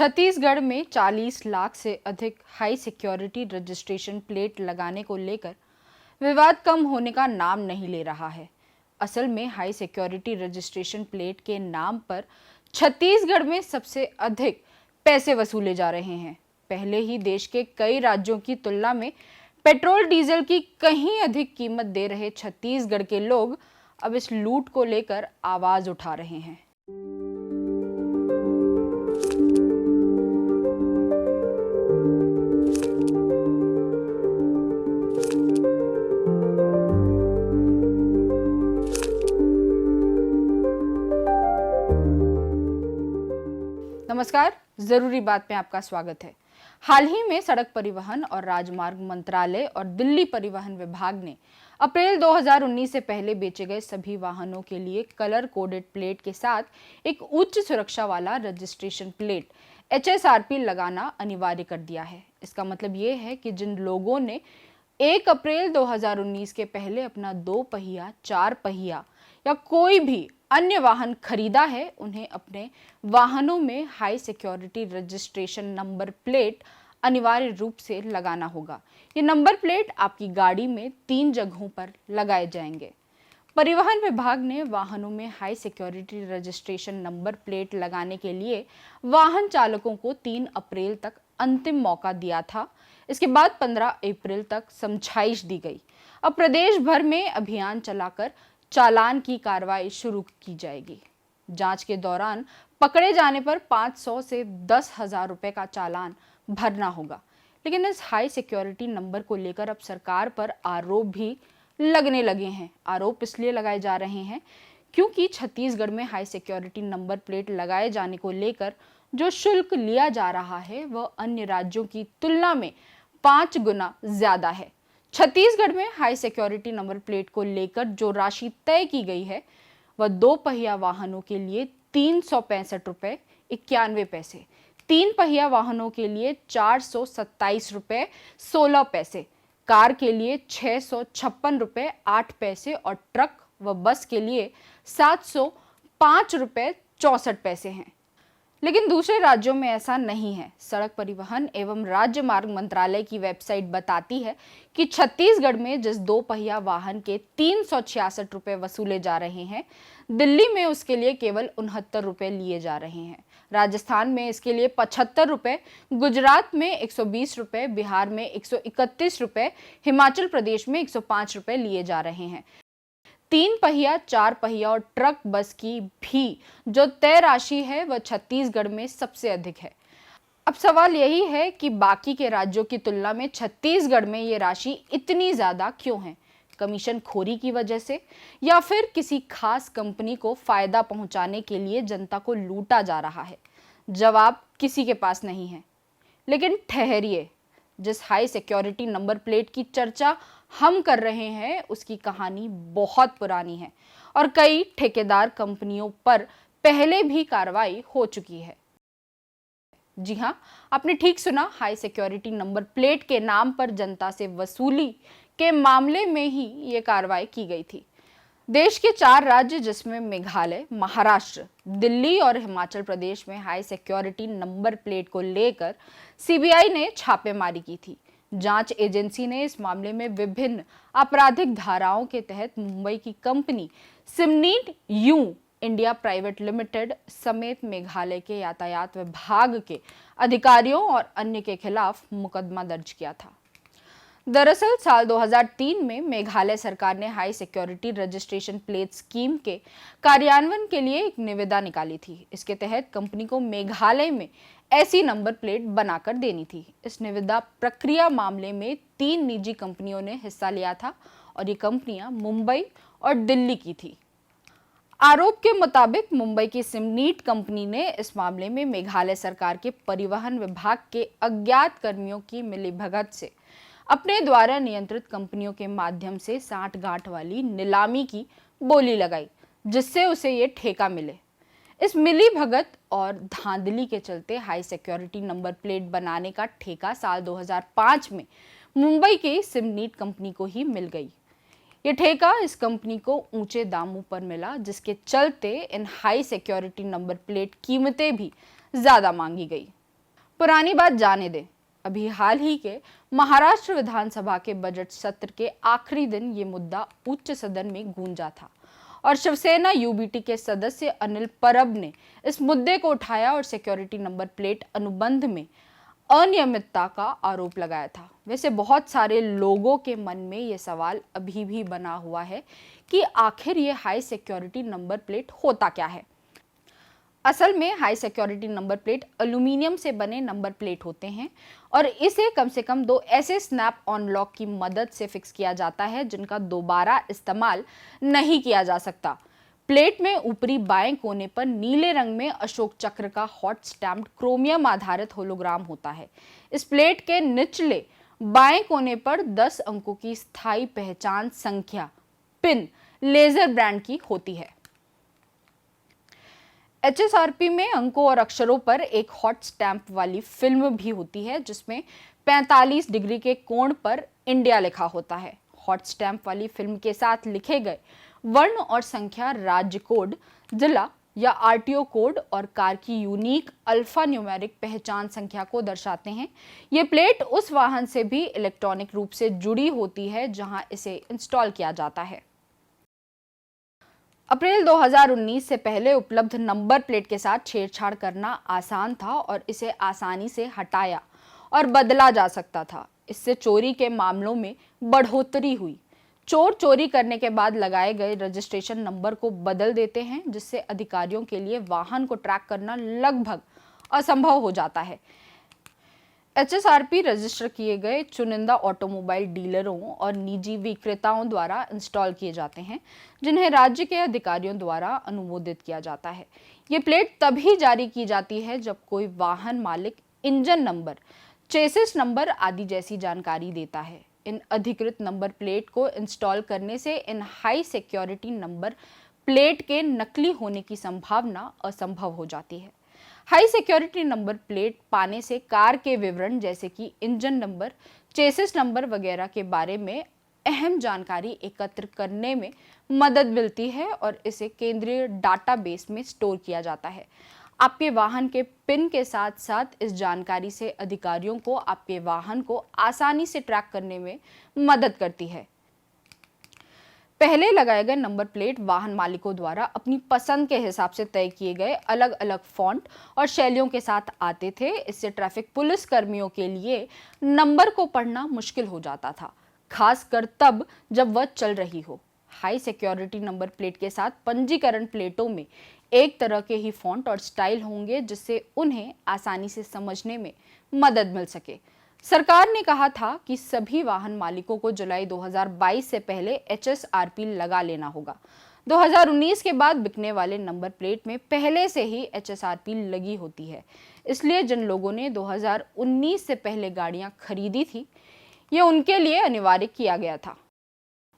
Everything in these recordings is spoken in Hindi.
छत्तीसगढ़ में 40 लाख से अधिक हाई सिक्योरिटी रजिस्ट्रेशन प्लेट लगाने को लेकर विवाद कम होने का नाम नहीं ले रहा है। असल में हाई सिक्योरिटी रजिस्ट्रेशन प्लेट के नाम पर छत्तीसगढ़ में सबसे अधिक पैसे वसूले जा रहे हैं। पहले ही देश के कई राज्यों की तुलना में पेट्रोल डीजल की कहीं अधिक कीमत दे रहे छत्तीसगढ़ के लोग अब इस लूट को लेकर आवाज उठा रहे हैं। नमस्कार, जरूरी बात में आपका स्वागत है। हाल ही में सड़क परिवहन और राजमार्ग मंत्रालय और दिल्ली परिवहन विभाग ने अप्रैल 2019 से पहले बेचे गए सभी वाहनों के लिए कलर कोडेड प्लेट के साथ एक उच्च सुरक्षा वाला रजिस्ट्रेशन प्लेट HSRP लगाना अनिवार्य कर दिया है। इसका मतलब ये है कि जिन लोगों ने 1 अप्रैल 2019 के पहले अपना 2 पहिया, 4 पहिया या कोई भी अन्य वाहन खरीदा है, उन्हें अपने वाहनों में high security registration number plate अनिवार्य रूप से लगाना होगा। ये नंबर प्लेट आपकी गाड़ी में 3 जगहों पर लगाए जाएंगे। परिवहन विभाग ने वाहनों में high security registration number plate लगाने के लिए वाहन चालकों को 3 अप्रैल तक अंतिम मौका दिया था। इसके बाद 15 अप्रैल तक समझाइश दी गई। अब प्रदेश भर में अभियान चलाकर चालान की कार्रवाई शुरू की जाएगी। जांच के दौरान पकड़े जाने पर 500 से 10,000 रुपए का चालान भरना होगा। लेकिन इस हाई सिक्योरिटी नंबर को लेकर अब सरकार पर आरोप भी लगने लगे हैं। आरोप इसलिए लगाए जा रहे हैं क्योंकि छत्तीसगढ़ में हाई सिक्योरिटी नंबर प्लेट लगाए जाने को लेकर जो शुल्क लिया जा रहा है वह अन्य राज्यों की तुलना में 5 गुना ज्यादा है। छत्तीसगढ़ में हाई सिक्योरिटी नंबर प्लेट को लेकर जो राशि तय की गई है वह 2 पहिया वाहनों के लिए 365 रुपए 91 पैसे, 3 पहिया वाहनों के लिए 427 रुपए 16 पैसे, कार के लिए 656 रुपए 8 पैसे और ट्रक व बस के लिए 705 रुपए 64 पैसे हैं। लेकिन दूसरे राज्यों में ऐसा नहीं है। सड़क परिवहन एवं राज्य मार्ग मंत्रालय की वेबसाइट बताती है कि छत्तीसगढ़ में जिस 2 पहिया वाहन के 366 रुपए वसूले जा रहे हैं, दिल्ली में उसके लिए केवल 69 रुपए लिए जा रहे हैं। राजस्थान में इसके लिए 75 रुपए, गुजरात में 120 रुपए, बिहार में 131 रुपए, हिमाचल प्रदेश में 105 रुपए लिए जा रहे हैं। 3 पहिया, 4 पहिया और ट्रक बस की भी जो तय राशि है वह छत्तीसगढ़ में सबसे अधिक है। अब सवाल यही है कि बाकी के राज्यों की तुलना में छत्तीसगढ़ में ये राशि इतनी ज्यादा क्यों है? कमीशन खोरी की वजह से या फिर किसी खास कंपनी को फायदा पहुंचाने के लिए जनता को लूटा जा रहा है? जवाब किसी के पास नहीं है। लेकिन ठहरिए, जिस हाई सिक्योरिटी नंबर प्लेट की चर्चा हम कर रहे हैं उसकी कहानी बहुत पुरानी है और कई ठेकेदार कंपनियों पर पहले भी कार्रवाई हो चुकी है। जी हां, आपने ठीक सुना, हाई सिक्योरिटी नंबर प्लेट के नाम पर जनता से वसूली के मामले में ही ये कार्रवाई की गई थी। देश के 4 राज्य जिसमें मेघालय, महाराष्ट्र, दिल्ली और हिमाचल प्रदेश में हाई सिक्योरिटी नंबर प्लेट को लेकर CBI ने छापेमारी की थी। जांच एजेंसी ने इस मामले में विभिन्न आपराधिक धाराओं के तहत मुंबई की कंपनी सिमनीट यू इंडिया प्राइवेट लिमिटेड समेत मेघालय के यातायात विभाग के अधिकारियों और अन्य के खिलाफ मुकदमा दर्ज किया था। दरअसल साल 2003 में मेघालय सरकार ने high security registration plate scheme के कार्यान्वयन के लिए एक निविदा निकाली थी। इसके तहत कंपनी को मेघालय में ऐसी नंबर प्लेट बनाकर देनी थी। इस निविदा प्रक्रिया मामले में 3 निजी कंपनियों ने हिस्सा लिया था और ये कंपनियां मुंबई और दिल्ली की थी। आरोप के मुताबिक मुंबई की सिमनीट कंपनी ने इस मामले में मेघालय सरकार के परिवहन विभाग के अज्ञात कर्मियों की मिलीभगत से अपने द्वारा नियंत्रित कंपनियों के माध्यम से साठगांठ वाली नीलामी की बोली लगाई, जिससे उसे ये ठेका मिले। इस मिलीभगत और धांधली के चलते हाई सिक्योरिटी नंबर प्लेट बनाने का ठेका साल 2005 में मुंबई की सिमनीट कंपनी को ही मिल गई। ये ठेका इस कंपनी को ऊंचे दामों पर मिला, जिसके चलते इन हाई सिक्योरिटी नंबर प्लेट कीमतें भी ज्यादा मांगी गई। पुरानी बात जाने दें, अभी हाल ही के महाराष्ट्र विधानसभा के बजट सत्र के आखिरी दिन ये मुद्दा उच्च सदन में गूंजा था और शिवसेना यूबीटी के सदस्य अनिल परब ने इस मुद्दे को उठाया और सिक्योरिटी नंबर प्लेट अनुबंध में अनियमितता का आरोप लगाया था। वैसे बहुत सारे लोगों के मन में ये सवाल अभी भी बना हुआ है कि आखिर ये हाई सिक्योरिटी नंबर प्लेट होता क्या है। असल में high security number plate aluminium से बने नंबर प्लेट होते हैं और इसे कम से कम 2 ऐसे स्नैप ऑन लॉक की मदद से फिक्स किया जाता है जिनका दोबारा इस्तेमाल नहीं किया जा सकता। प्लेट में ऊपरी बाएं कोने पर नीले रंग में अशोक चक्र का हॉट स्टैम्प्ड क्रोमियम आधारित होलोग्राम होता है। इस प्लेट के निचले बाएं कोने पर 10 अंकों की स्थायी पहचान संख्या पिन लेजर ब्रांड की होती है। HSRP में अंकों और अक्षरों पर एक हॉट स्टैंप वाली फिल्म भी होती है जिसमें 45 डिग्री के कोण पर इंडिया लिखा होता है। हॉट स्टैंप वाली फिल्म के साथ लिखे गए वर्ण और संख्या राज्य कोड, जिला या RTO कोड और कार की यूनिक अल्फा न्यूमेरिक पहचान संख्या को दर्शाते हैं। ये प्लेट उस वाहन से भी इलेक्ट्रॉनिक रूप से जुड़ी होती है जहां इसे इंस्टॉल किया जाता है। अप्रैल 2019 से पहले उपलब्ध नंबर प्लेट के साथ छेड़छाड़ करना आसान था और इसे आसानी से हटाया और बदला जा सकता था। इससे चोरी के मामलों में बढ़ोतरी हुई। चोर चोरी करने के बाद लगाए गए रजिस्ट्रेशन नंबर को बदल देते हैं जिससे अधिकारियों के लिए वाहन को ट्रैक करना लगभग असंभव हो जाता है। HSRP रजिस्टर किए गए चुनिंदा ऑटोमोबाइल डीलरों और निजी विक्रेताओं द्वारा इंस्टॉल किए जाते हैं जिन्हें राज्य के अधिकारियों द्वारा अनुमोदित किया जाता है। ये प्लेट तभी जारी की जाती है जब कोई वाहन मालिक इंजन नंबर, चेसिस नंबर आदि जैसी जानकारी देता है। इन अधिकृत नंबर प्लेट को इंस्टॉल करने से इन हाई सिक्योरिटी नंबर प्लेट के नकली होने की संभावना असंभव हो जाती है। हाई सिक्योरिटी नंबर प्लेट पाने से कार के विवरण जैसे कि इंजन नंबर, चेसिस नंबर वगैरह के बारे में अहम जानकारी एकत्र करने में मदद मिलती है और इसे केंद्रीय डाटाबेस में स्टोर किया जाता है। आपके वाहन के पिन के साथ साथ इस जानकारी से अधिकारियों को आपके वाहन को आसानी से ट्रैक करने में मदद करती है। पहले लगाए गए नंबर प्लेट वाहन मालिकों द्वारा अपनी पसंद के हिसाब से तय किए गए अलग अलग फॉन्ट और शैलियों के साथ आते थे। इससे ट्रैफिक पुलिस कर्मियों के लिए नंबर को पढ़ना मुश्किल हो जाता था, खासकर तब जब वह चल रही हो। हाई सिक्योरिटी नंबर प्लेट के साथ पंजीकरण प्लेटों में एक तरह के ही फॉन्ट और स्टाइल होंगे जिससे उन्हें आसानी से समझने में मदद मिल सके। सरकार ने कहा था कि सभी वाहन मालिकों को जुलाई 2022 से पहले HSRP लगा लेना होगा। 2019 के बाद बिकने वाले नंबर प्लेट में पहले से ही HSRP लगी होती है। इसलिए जिन लोगों ने 2019 से पहले गाड़ियां खरीदी थी, ये उनके लिए अनिवार्य किया गया था।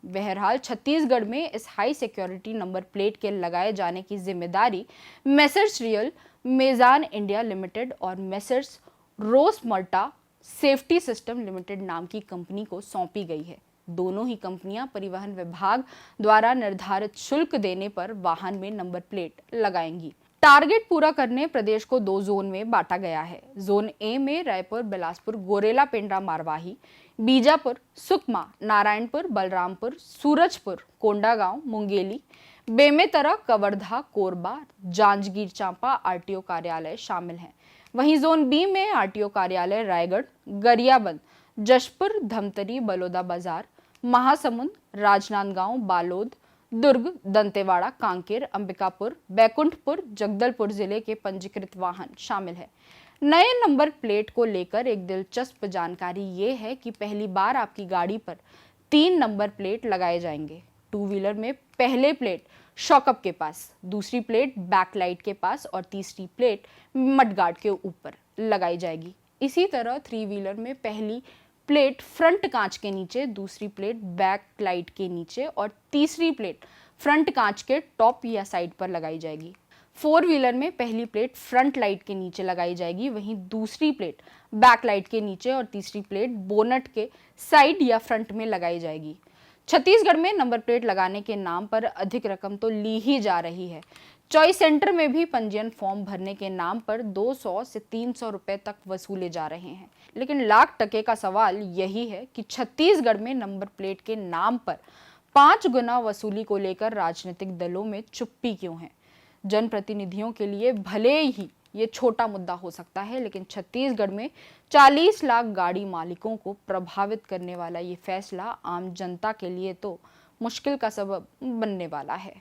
बहरहाल छत्तीसगढ़ में इस हाई सिक्योरिटी नंबर प्लेट के लगाए जाने की जिम्मेदारी मेसर्स रियल मेजान इंडिया लिमिटेड और मेसर्स रोस मल्टा सेफ्टी सिस्टम लिमिटेड नाम की कंपनी को सौंपी गई है। दोनों ही कंपनियां परिवहन विभाग द्वारा निर्धारित शुल्क देने पर वाहन में नंबर प्लेट लगाएंगी। टारगेट पूरा करने प्रदेश को 2 जोन में बांटा गया है। जोन ए में रायपुर, बिलासपुर, गोरेला, पेंड्रा, मारवाही, बीजापुर, सुकमा, नारायणपुर, बलरामपुर, सूरजपुर, कोंडागांव, मुंगेली, बेमेतरा, कवर्धा, कोरबा, जांजगीर चांपा RTO कार्यालय शामिल हैं। वहीं जोन बी में RTO कार्यालय रायगढ़, गरियाबंद, जशपुर, धमतरी, बलौदाबाजार, महासमुंद, राजनांदगांव, बालोद, दुर्ग, दंतेवाड़ा, कांकेर, अंबिकापुर, बैकुंठपुर, जगदलपुर जिले के पंजीकृत वाहन शामिल है। नए नंबर प्लेट को लेकर एक दिलचस्प जानकारी ये है कि पहली बार आपकी गाड़ी पर 3 नंबर प्लेट लगाए जाएंगे। 2 व्हीलर में पहले प्लेट शॉकअप के पास, दूसरी प्लेट बैकलाइट के पास और तीसरी प्लेट मडगार्ड के ऊपर लगाई जाएगी। इसी तरह 3 व्हीलर में पहली प्लेट फ्रंट कांच के नीचे, दूसरी प्लेट बैक लाइट के नीचे और तीसरी प्लेट फ्रंट कांच के टॉप या साइड पर लगाई जाएगी। 4 व्हीलर में पहली प्लेट फ्रंट लाइट के नीचे लगाई जाएगी, वहीं दूसरी प्लेट बैक लाइट के नीचे और तीसरी प्लेट बोनट के साइड या फ्रंट में लगाई जाएगी। छत्तीसगढ़ में नंबर प्लेट लगाने के नाम पर अधिक रकम तो ली ही जा रही है। चॉइस सेंटर में भी पंजीयन फॉर्म भरने के नाम पर 200 से 300 रुपए तक वसूले जा रहे हैं। लेकिन लाख टके का सवाल यही है कि छत्तीसगढ़ में नंबर प्लेट के नाम पर 5 गुना वसूली को लेकर राजनीतिक दलों में चुप्पी क्यों है। जनप्रतिनिधियों के लिए भले ही ये छोटा मुद्दा हो सकता है, लेकिन छत्तीसगढ़ में 40 लाख गाड़ी मालिकों को प्रभावित करने वाला ये फैसला आम जनता के लिए तो मुश्किल का सबब बनने वाला है।